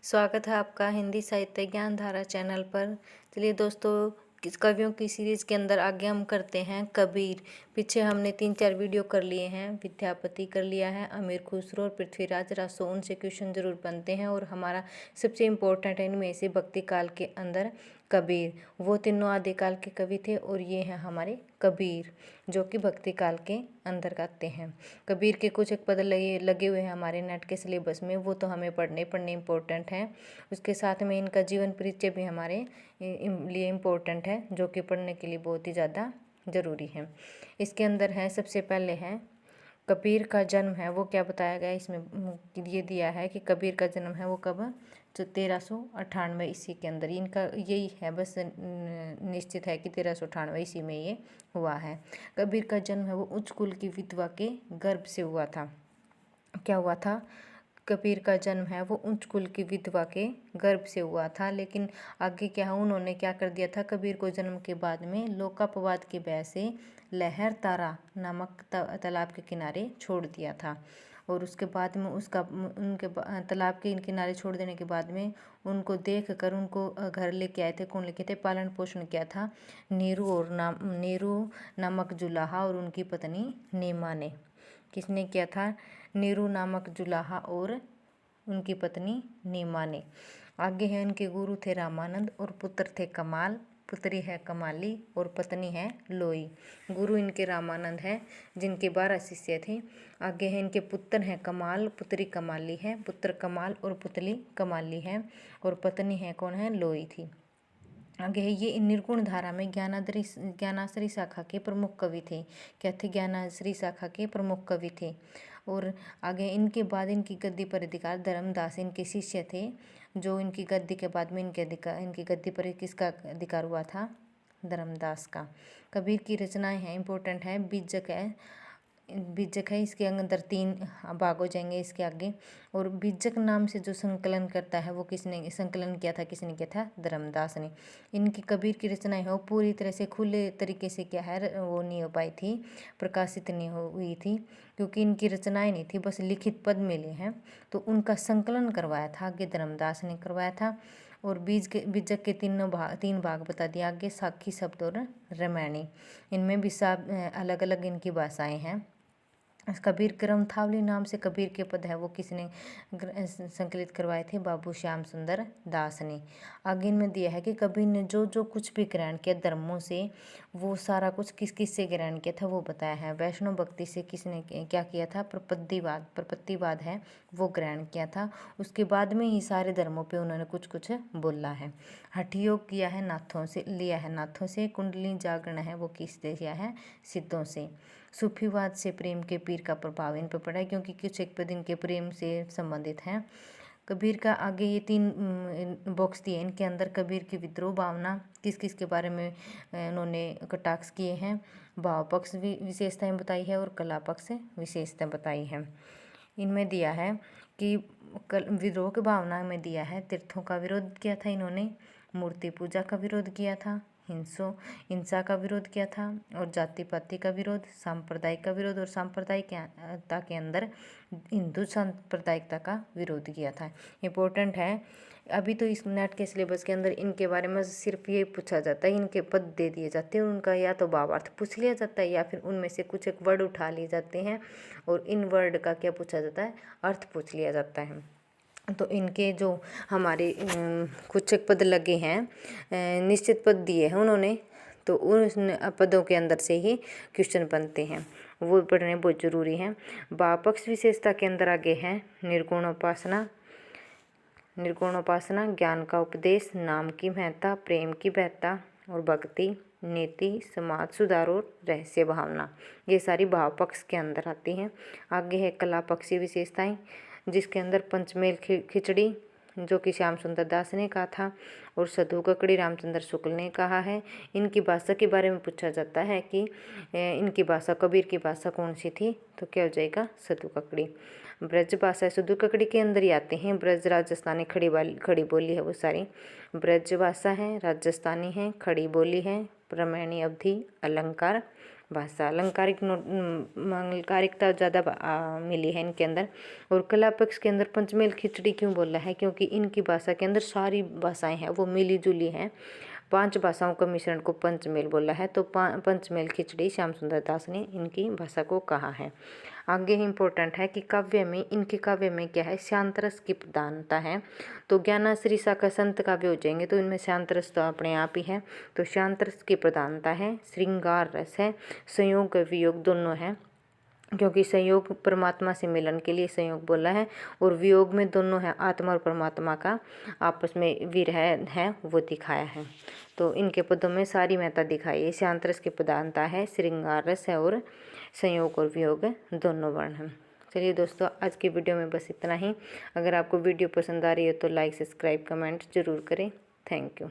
स्वागत है आपका हिंदी साहित्य ज्ञान धारा चैनल पर। चलिए दोस्तों, किस कवियों की सीरीज के अंदर आगे हम करते हैं कबीर। पीछे हमने 3-4 वीडियो कर लिए हैं। विद्यापति कर लिया है, अमीर खुसरो और पृथ्वीराज रासो, उनसे क्वेश्चन जरूर बनते हैं। और हमारा सबसे इम्पोर्टेंट है इनमें से भक्ति काल के अंदर कबीर। वो तीनों आदिकाल के कवि थे और ये हैं हमारे कबीर जो कि भक्ति काल के अंदर आते हैं। कबीर के कुछ एक पद लगे हुए हैं हमारे नेट के सिलेबस में, वो तो हमें पढ़ने इम्पोर्टेंट हैं। उसके साथ में इनका जीवन परिचय भी हमारे लिए इम्पोर्टेंट है, जो कि पढ़ने के लिए बहुत ही ज़्यादा ज़रूरी है। इसके अंदर है, सबसे पहले है कबीर का जन्म है वो क्या बताया गया इसमें, ये दिया है कि कबीर का जन्म है वो कब, जो 1398 ईस्वी के अंदर। इनका यही है, बस निश्चित है कि 1398 ईस्वी में ये हुआ है। कबीर का जन्म है वो उच्च कुल की विधवा के गर्भ से हुआ था। क्या हुआ था? कबीर का जन्म है वो उच्च कुल की विधवा के गर्भ से हुआ था। लेकिन आगे क्या है, उन्होंने क्या कर दिया था, कबीर को जन्म के बाद में लोकापवाद के भय से लहर तारा नामक तालाब के किनारे छोड़ दिया था। और उसके बाद में उनके तालाब के किनारे छोड़ देने के बाद में उनको देख कर उनको घर लेके आए थे। कौन लेके थे? पालन पोषण किया था नीरू नामक जुलाहा और उनकी पत्नी नीमा ने। किसने किया था? नीरू नामक जुलाहा और उनकी पत्नी नीमा ने। आगे है, उनके गुरु थे रामानंद और पुत्र थे कमाल, पुत्री है कमाली और पत्नी है लोई। गुरु इनके रामानंद है जिनके 12 शिष्य थे। आगे है, इनके पुत्र हैं कमाल, पुत्री कमाली है, पुत्र कमाल और पुतली कमाली है और पत्नी है कौन है? लोई थी। आगे है, ये निर्गुण धारा में ज्ञानाश्री शाखा के प्रमुख कवि थे। क्या थे? ज्ञानाश्री शाखा के प्रमुख कवि थे। और आगे इनके बाद इनकी गद्दी पर अधिकार धर्मदास इनके शिष्य थे। जो इनकी गद्दी के बाद में इनकी गद्दी पर किसका अधिकार हुआ था? धर्मदास का। कबीर की रचनाएं हैं, इंपॉर्टेंट है, बीजक है, इसके अंदर 3 भाग हो जाएंगे इसके आगे। और बीजक नाम से जो संकलन करता है वो किसने संकलन किया था? किसने किया था? धर्मदास ने। इनकी कबीर की रचनाएं है वो पूरी तरह से खुले तरीके से क्या है वो नहीं हो पाई थी, प्रकाशित नहीं हुई थी, क्योंकि इनकी रचनाएं नहीं थी, बस लिखित पद मिले हैं। तो उनका संकलन करवाया था आगे धर्मदास ने करवाया था। और बीजक के 3 भाग बता दिया आगे, साखी, शब्द और रामायणी। इनमें भी सब अलग अलग इनकी भाषाएं हैं। कबीर ग्रंथावली नाम से कबीर के पद है वो किसने संकलित करवाए थे? बाबू श्याम सुंदर दास ने। आगे इनमें दिया है कि कबीर ने जो जो कुछ भी ग्रहण किया धर्मों से, वो सारा कुछ किस किस से ग्रहण किया था वो बताया है। वैष्णव भक्ति से किसने क्या किया था? प्रपत्तिवाद है वो ग्रहण किया था। उसके बाद में ही सारे धर्मों पे उन्होंने कुछ कुछ बोला है। हठ योग किया है नाथों से। कुंडली जागरण है वो किससे किया है? सिद्धों से। सूफीवाद से प्रेम के पीर का प्रभाव इन पर पड़ा है, क्योंकि कुछ एक पद इनके प्रेम से संबंधित हैं। कबीर का आगे ये 3 बॉक्स दिए, इनके अंदर कबीर की विद्रोह भावना किस किस के बारे में उन्होंने कटाक्ष किए हैं? भाव पक्ष विशेषताएं बताई है और कला पक्ष विशेषताएं बताई है। इनमें दिया है कि विद्रोह की भावना में दिया है, तीर्थों का विरोध किया था इन्होंने, मूर्ति पूजा का विरोध किया था, हिंसा का विरोध किया था और जाति पाति का विरोध, सांप्रदायिक का विरोध और सांप्रदायिकता के अंदर हिंदू सांप्रदायिकता का विरोध किया था। इम्पोर्टेंट है। अभी तो इस नेट के सिलेबस के अंदर इनके बारे में सिर्फ ये पूछा जाता है, इनके पद दे दिए जाते हैं, उनका या तो भावार्थ पूछ लिया जाता है या फिर उनमें से कुछ एक वर्ड उठा लिए जाते हैं और इन वर्ड का क्या पूछा जाता है? अर्थ पूछ लिया जाता है। तो इनके जो हमारे कुछ एक पद लगे हैं, निश्चित पद दिए हैं उन्होंने, तो उन पदों के अंदर से ही क्वेश्चन बनते हैं, वो पढ़ने बहुत ज़रूरी हैं। भावपक्ष विशेषता के अंदर आगे हैं निर्गुण उपासना, ज्ञान का उपदेश, नाम की महत्ता, प्रेम की महत्ता और भक्ति, नीति, समाज सुधार और रहस्य भावना, ये सारी भाव पक्ष के अंदर आती हैं। आगे है कला पक्षी विशेषताएं, जिसके अंदर पंचमेल खिचड़ी जो कि श्याम सुंदर दास ने कहा था और सधु ककड़ी रामचंद्र शुक्ल ने कहा है। इनकी भाषा के बारे में पूछा जाता है कि इनकी भाषा, कबीर की भाषा कौन सी थी? तो क्या हो जाएगा? सधु ककड़ी। ब्रज भाषा सधु ककड़ी के अंदर ही आते हैं। ब्रज राजस्थानी खड़ी बोली है वो सारी, ब्रज भाषा है, राजस्थानी है, खड़ी बोली है, रामायणी अवधि अलंकार भाषा। अलंकारिकता ज़्यादा मिली है इनके अंदर। और कला पक्ष के अंदर पंचमेल खिचड़ी क्यों बोला है, क्योंकि इनकी भाषा के अंदर सारी भाषाएं हैं वो मिली जुली हैं। 5 भाषाओं का मिश्रण को पंचमेल बोला है। तो पंचमेल खिचड़ी श्याम सुंदर दास ने इनकी भाषा को कहा है। आगे ही इम्पोर्टेंट है कि काव्य में, इनके काव्य में क्या है, शांत रस की प्रधानता है। तो ज्ञानाश्री शाखा संत काव्य हो जाएंगे तो इनमें शांत रस तो अपने आप ही है। तो शांत रस की प्रधानता है, श्रृंगार रस है, संयोग वियोग दोनों है, क्योंकि संयोग परमात्मा से मिलन के लिए संयोग बोला है, और वियोग में दोनों है, आत्मा और परमात्मा का आपस में विरह है वो दिखाया है। तो इनके पदों में सारी महत्ता दिखाई है। शांत रस की प्रधानता है, श्रृंगार रस है, और संयोग और वियोग दोनों वर्ण हैं। चलिए दोस्तों, आज की वीडियो में बस इतना ही। अगर आपको वीडियो पसंद आ रही है तो लाइक, सब्सक्राइब, कमेंट जरूर करें। Thank you.